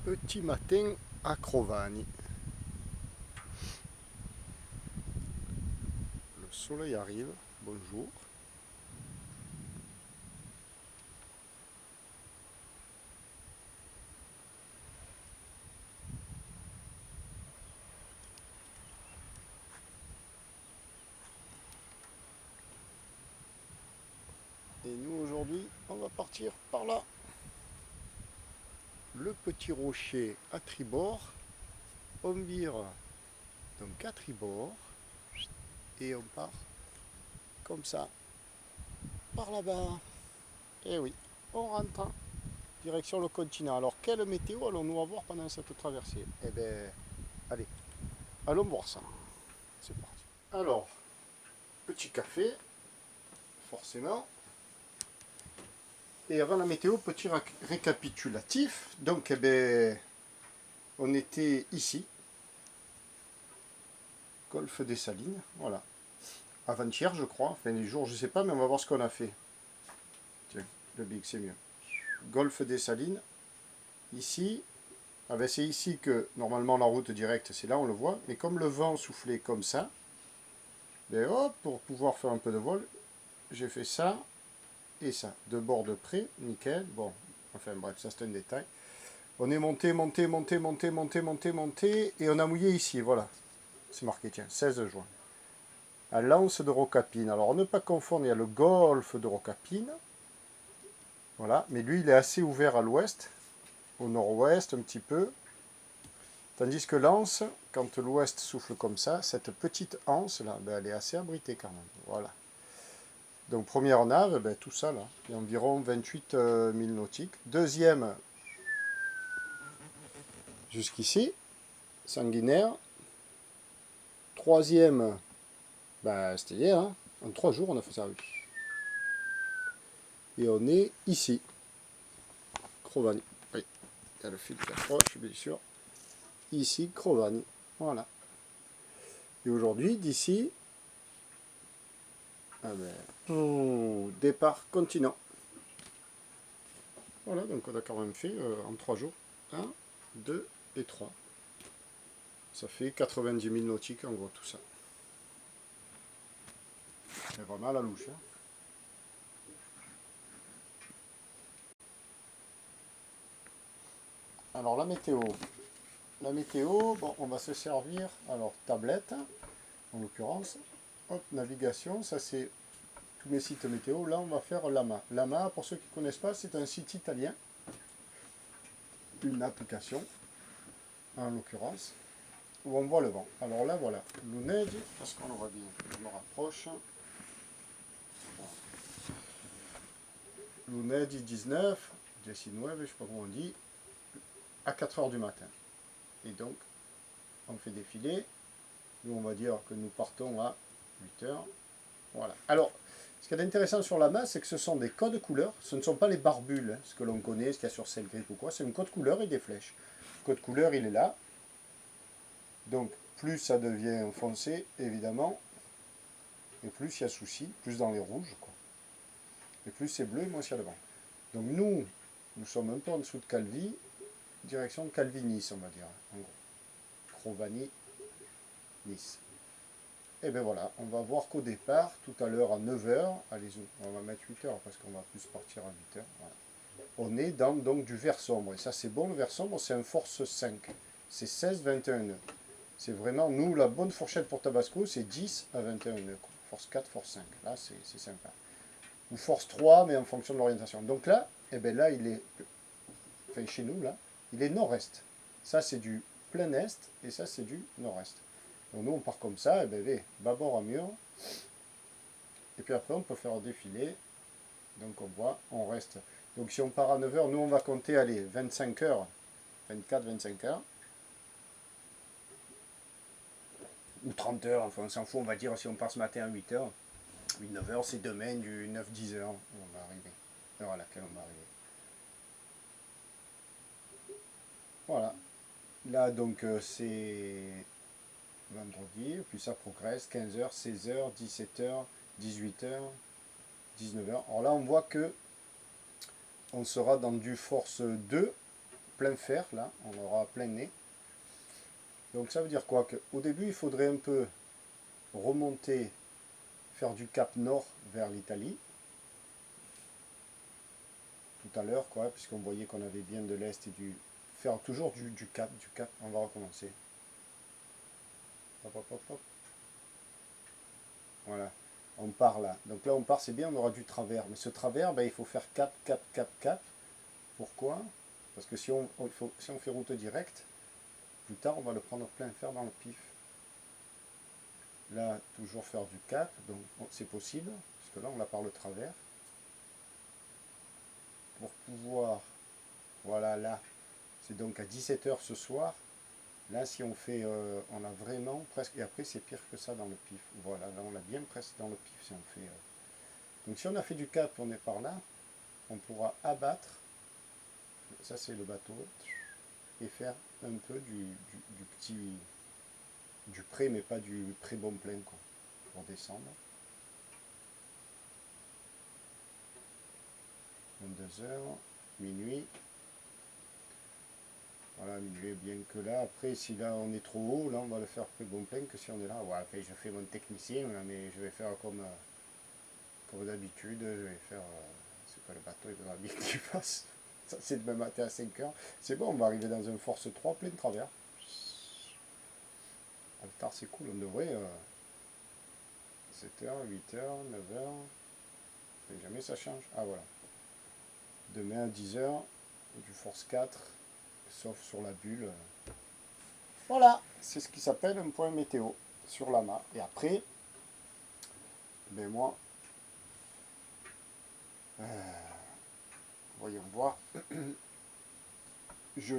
Petit matin à Crovany. Le soleil arrive, bonjour. Et nous aujourd'hui, on va partir par là. Le petit rocher à tribord. On vire donc à tribord. Et on part comme ça, par là-bas. Et oui, on rentre direction le continent. Alors, quelle météo allons-nous avoir pendant cette traversée? Eh bien, allez, allons voir ça. C'est parti. Alors, petit café, forcément. Et avant la météo, petit récapitulatif. Donc, eh ben, on était ici, Golfe des Salines, voilà. Avant-hier, je crois, enfin les jours, je sais pas, mais on va voir ce qu'on a fait. Tiens, le big, c'est mieux. Golfe des Salines, ici. Ah ben, c'est ici que, normalement, la route directe, c'est là, on le voit. Mais comme le vent soufflait comme ça, ben hop, pour pouvoir faire un peu de vol, j'ai fait ça et ça. De bord de près, nickel. Bon, enfin bref, ça c'est un détail. On est monté, monté, monté, monté, monté, monté, monté, et on a mouillé ici, voilà. C'est marqué, tiens, 16 juin. À l'anse de Rocapine. Alors, ne pas confondre, il y a le golfe de Rocapine. Voilà, mais lui, il est assez ouvert à l'ouest, au nord-ouest un petit peu. Tandis que l'anse, quand l'ouest souffle comme ça, cette petite anse, là, ben, elle est assez abritée quand même. Voilà. Donc, première nave, ben, tout ça, là, il y a environ 28 000 nautiques. Deuxième, jusqu'ici, sanguinaire. Troisième, ben, c'était hier, hein. En 3 jours, on a fait ça, oui. Et on est ici, Crovany. Oui, il y a le fil qui approche, bien sûr. Ici, Crovany. Voilà. Et aujourd'hui, d'ici, ah ben, départ continent. Voilà, donc on a quand même fait en 3 jours. 1, 2 et 3. Ça fait 90 000 nautiques en gros, tout ça. C'est vraiment à la louche. Hein. Alors la météo. La météo, bon, on va se servir, alors tablette, en l'occurrence. Hop, navigation, ça c'est tous mes sites météo. Là, on va faire Lama. Lama, pour ceux qui ne connaissent pas, c'est un site italien. Une application, en l'occurrence, où on voit le vent. Alors là, voilà, Lunedì, parce qu'on le voit bien, je me rapproche. Lunedì 19, 19, je sais pas comment on dit, à 4 heures du matin. Et donc, on fait défiler. Nous, on va dire que nous partons à 8 heures. Voilà. Alors, ce qui est intéressant sur la masse, c'est que ce sont des codes couleurs. Ce ne sont pas les barbules, hein, ce que l'on connaît, ce qu'il y a sur Cellgrip ou quoi. C'est une code couleur et des flèches. Le code couleur, il est là. Donc, plus ça devient foncé, évidemment, et plus il y a souci, plus dans les rouges, quoi. Et plus c'est bleu, moins il y a le vent. Donc nous sommes un peu en dessous de Calvi, direction Calvi-Nice, on va dire, en gros. Crovany, Nice. Et bien voilà, on va voir qu'au départ, tout à l'heure à 9 heures, allez, on va mettre 8 heures parce qu'on va plus partir à 8 heures. Voilà. On est dans donc, du vert sombre. Et ça, c'est bon, le vert sombre, c'est un force 5. C'est 16-21 nœuds. C'est vraiment, nous, la bonne fourchette pour Tabasco, c'est 10 à 21 nœuds. Quoi. Force 4, force 5. Là, c'est sympa. Ou force 3, mais en fonction de l'orientation. Donc là, eh bien là, il est, enfin chez nous, là, il est nord-est. Ça, c'est du plein est, et ça, c'est du nord-est. Donc nous, on part comme ça, et bien, bâbord à mur. Et puis après, on peut faire défiler. Donc on voit, on reste. Donc si on part à 9 heures, nous, on va compter, allez, 25 heures. 24-25 heures. Ou 30 heures, enfin on s'en fout, on va dire si on part ce matin à 8 heures. 8-9 heures, c'est demain du 9-10 heures où on va arriver. L'heure à laquelle on va arriver. Voilà. Là, donc, c'est vendredi, puis ça progresse, 15h, 16h, 17h, 18h, 19h. Alors là, on voit que on sera dans du force 2, plein fer, là, on aura plein nez. Donc ça veut dire quoi? Qu'au début, il faudrait un peu remonter, faire du cap nord vers l'Italie. Tout à l'heure, quoi, puisqu'on voyait qu'on avait bien de l'est et du... Faire toujours du cap, on va recommencer. Hop, hop, hop, hop. Voilà, on part là. Donc là, on part, c'est bien, on aura du travers. Mais ce travers, ben, il faut faire cap, cap, cap, cap. Pourquoi? Parce que si on fait route directe, plus tard, on va le prendre plein fer dans le pif. Là, toujours faire du cap, donc c'est possible, parce que là, on l'a par le travers. Pour pouvoir, voilà, là, c'est donc à 17 h ce soir. Là, si on fait, on a vraiment presque, et après, c'est pire que ça dans le pif. Voilà, là, on l'a bien presque dans le pif, si on fait... Donc, si on a fait du cap, on est par là, on pourra abattre, ça c'est le bateau, et faire un peu du petit... du pré, mais pas du pré bon plein, quoi, pour descendre. 22 h, minuit. Voilà, minuit, bien que là, après, si là on est trop haut, là on va le faire pré bon plein, que si on est là, ouais, après je fais mon technicien, là, mais je vais faire comme d'habitude, je vais faire, c'est pas le bateau, il va bien qu'il fasse. Ça c'est demain matin à 5 h, c'est bon, on va arriver dans un force 3 plein de travers. En retard c'est cool, on devrait 7 h, 8 h, 9 h, et jamais ça change. Ah voilà. Demain à 10 h, du force 4, sauf sur la bulle. Voilà, c'est ce qui s'appelle un point météo sur l'amas. Et après, ben moi, voyons voir, je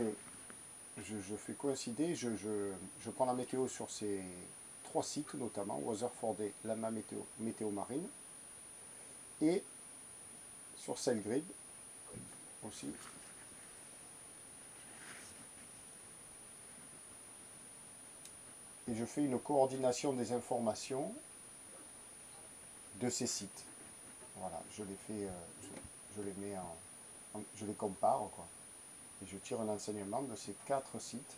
fais coïncider, je prends la météo sur ces 3 sites, notamment Weather4Day, Lama météo marine, et sur Sailgrid aussi. Et je fais une coordination des informations de ces sites. Voilà, je les fais, je les mets je les compare, quoi. Et je tire un enseignement de ces 4 sites.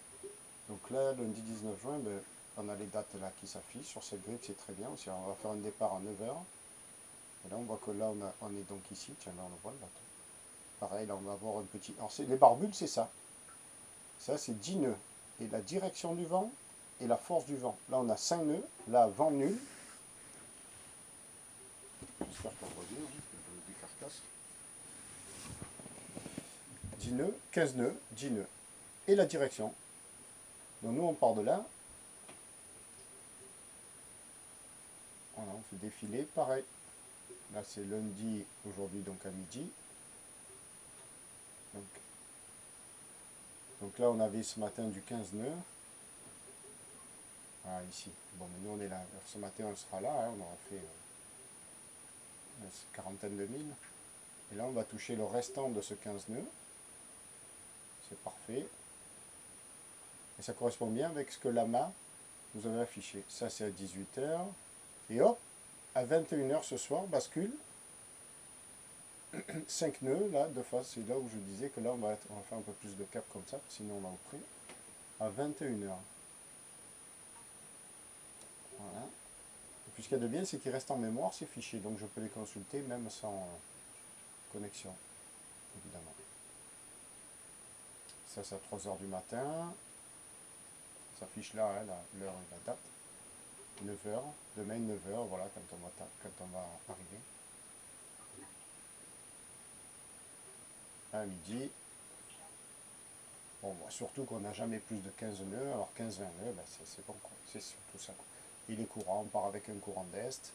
Donc là, lundi 19 juin, ben, on a les dates là qui s'affichent. Sur cette grille, c'est très bien aussi. On va faire un départ à 9 h. Et là, on voit que là, on est donc ici. Tiens, là, on le voit le bateau. Pareil, là, on va avoir un petit... Alors, les barbules, c'est ça. Ça, c'est 10 nœuds. Et la direction du vent et la force du vent. Là, on a 5 nœuds. Là, vent nul. J'espère qu'on voit bien, des carcasses. 10 nœuds, 15 nœuds, 10 nœuds. Et la direction. Donc nous, on part de là. Voilà, on fait défiler. Pareil. Là, c'est lundi, aujourd'hui, donc à midi. Donc là, on avait ce matin du 15 nœuds. Voilà, ici. Bon, mais nous, on est là. Ce matin, on sera là. Hein, on aura fait une quarantaine de milles. Et là, on va toucher le restant de ce 15 nœuds. C'est parfait. Et ça correspond bien avec ce que l'AMA nous avait affiché. Ça, c'est à 18 h. Et hop, à 21 h ce soir, bascule. 5 nœuds, là, de face. C'est là où je disais que là, on va faire un peu plus de cap comme ça. Sinon, on va au près. À 21 h. Voilà. Et puis, ce qu'il y a de bien, c'est qu'il reste en mémoire ces fichiers. Donc, je peux les consulter même sans connexion, évidemment. Ça, c'est à 3 h du matin. Ça s'affiche là, hein, l'heure et la date. 9 h. Demain, 9 h, voilà, quand on va arriver. À midi. Bon, surtout qu'on n'a jamais plus de 15 nœuds. Alors, 15-20 nœuds, ben, c'est bon, quoi. C'est surtout ça, quoi. Il est courant, on part avec un courant d'est.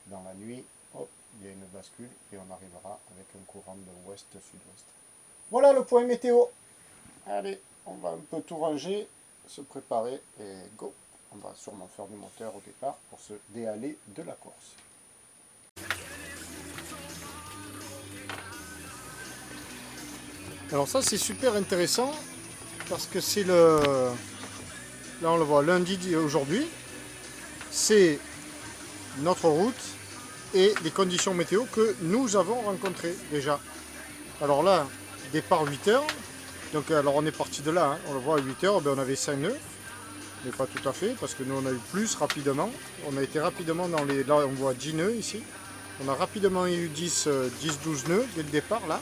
Dans la nuit, hop, il y a une bascule et on arrivera avec un courant de ouest-sud-ouest. Voilà le point météo. Allez, on va un peu tout ranger, se préparer et go. On va sûrement faire du moteur au départ pour se déhaler de la course. Alors ça, c'est super intéressant parce que c'est le... Là, on le voit lundi aujourd'hui. C'est notre route et les conditions météo que nous avons rencontrées déjà. Alors là, départ 8 h. Donc alors on est parti de là, hein. On le voit à 8 heures, ben, on avait 5 nœuds, mais pas tout à fait, parce que nous on a eu plus rapidement. On a été rapidement dans les... Là on voit 10 nœuds ici. On a rapidement eu 10-12 nœuds dès le départ là.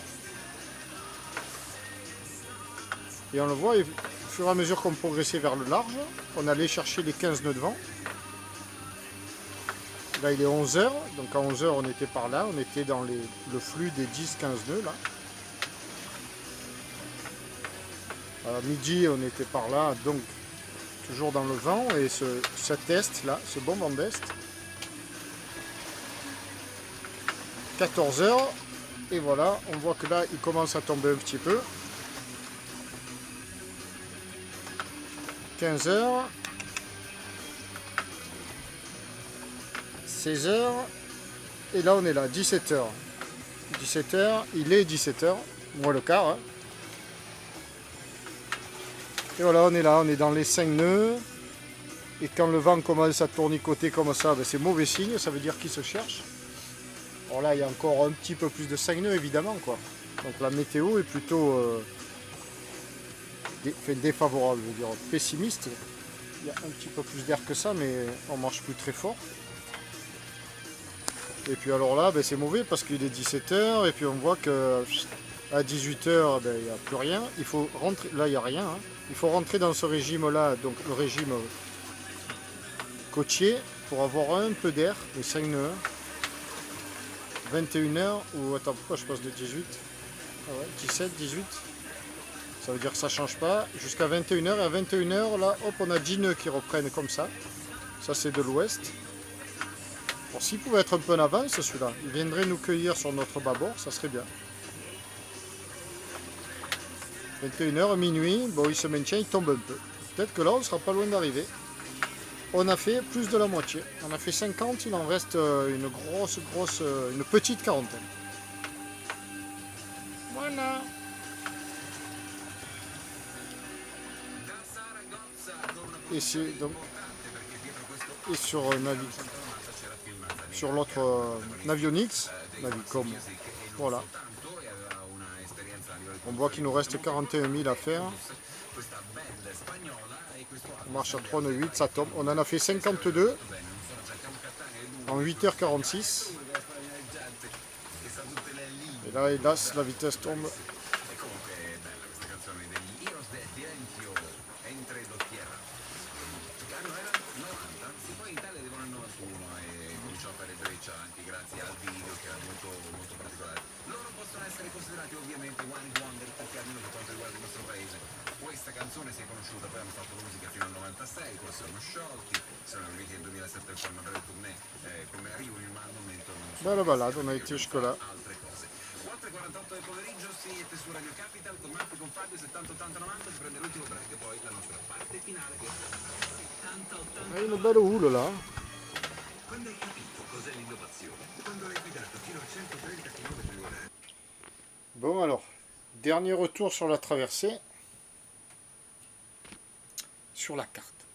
Et on le voit, et au fur et à mesure qu'on progressait vers le large, on allait chercher les 15 nœuds devant. Là il est 11 heures, donc à 11 heures on était par là, on était dans le flux des 10-15 nœuds là. À midi on était par là, donc toujours dans le vent, et cet est là, ce bon vent d'est. 14 heures, et voilà, on voit que là il commence à tomber un petit peu. 15 heures, 16 heures, et là on est là, 17 heures. 17 heures, il est 17 heures, moins le quart. Hein. Et voilà, on est là, on est dans les 5 nœuds. Et quand le vent commence à tournicoter comme ça, ben c'est mauvais signe, ça veut dire qu'il se cherche. Alors là, il y a encore un petit peu plus de 5 nœuds, évidemment, quoi. Donc la météo est plutôt défavorable, je veux dire, pessimiste. Il y a un petit peu plus d'air que ça, mais on marche plus très fort. Et puis alors là, ben, c'est mauvais parce qu'il est 17 h, et puis on voit que à 18 h, ben, il n'y a plus rien. Il faut rentrer, là il n'y a rien. Hein. Il faut rentrer dans ce régime-là, donc le régime côtier, pour avoir un peu d'air, les 5 nœuds. 21 h, ou attends, pourquoi je passe de 18 ? Ah ouais, 17, 18. Ça veut dire que ça ne change pas. Jusqu'à 21 h, et à 21 h, là, hop, on a 10 nœuds qui reprennent comme ça. Ça, c'est de l'ouest. Bon, s'il pouvait être un peu en avance, celui-là, il viendrait nous cueillir sur notre bâbord, ça serait bien. 21 h, minuit, bon, il se maintient, il tombe un peu. Peut-être que là, on ne sera pas loin d'arriver. On a fait plus de la moitié. On a fait 50, il en reste une une petite quarantaine. Voilà. Et c'est donc... Et sur sur l'autre Navionics, Navicom, voilà. On voit qu'il nous reste 41 000 à faire. On marche à 3,8, ça tombe. On en a fait 52 en 8h46. Et là, hélas, la vitesse tombe. Questa canzone si è conosciuta, poi hanno fatto musica fino al 96, poi sono sciolti, sono riuniti nel 2007 per fare una breve tournée come Reunion, ma al momento non sono Bella balade, on a été jusque-là. altre cose. 4:48 del pomeriggio, siete su Radio Capital con Marco, con Fabio, 70-80-90, si prende l'ultimo break e poi la nostra parte finale. 70-80. Une belle houle là. Quando hai capito cos'è l'innovazione? Quando hai guidato fino a 130 km/h. Bon alors, dernier retour sur la traversée. Sur la carte.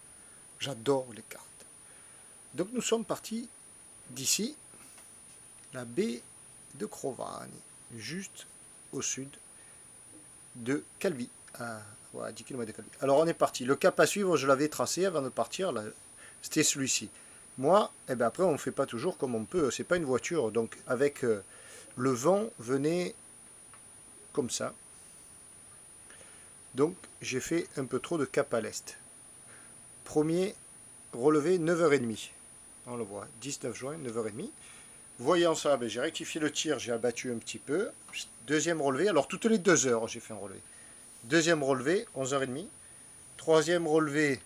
J'adore les cartes. Donc nous sommes partis d'ici, la baie de Crovanne, juste au sud de Calvi, à 10 km de Calvi. Alors on est parti. Le cap à suivre, je l'avais tracé avant de partir, c'était celui-ci. Moi, eh ben après on ne fait pas toujours comme on peut, c'est pas une voiture, donc avec le vent venait comme ça. Donc j'ai fait un peu trop de cap à l'est. Premier relevé 9h30. On le voit, 19 juin, 9h30. Voyant ça, ben, j'ai rectifié le tir, j'ai abattu un petit peu. Deuxième relevé, alors toutes les 2 heures j'ai fait un relevé. Deuxième relevé, 11h30. Troisième relevé,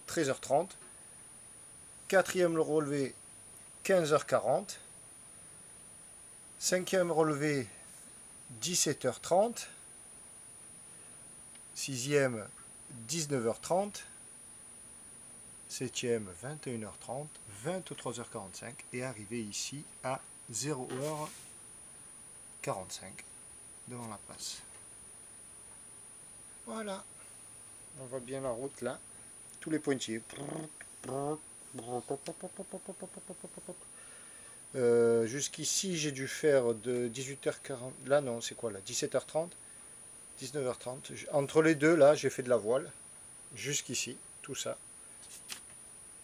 13h30. Quatrième relevé, 15h40. Cinquième relevé, 17h30. Sixième, 19h30. 7e, 21h30, 23h45 et arrivé ici à 0h45 devant la passe. Voilà, on voit bien la route là, tous les pointillés. Jusqu'ici j'ai dû faire de 18h40, là non c'est quoi là, 17h30, 19h30. Entre les deux, là, j'ai fait de la voile. Jusqu'ici, tout ça.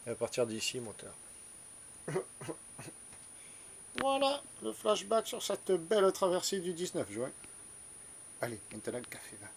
Et à partir d'ici, moteur. Voilà le flashback sur cette belle traversée du 19 juin. Allez, maintenant le café, va.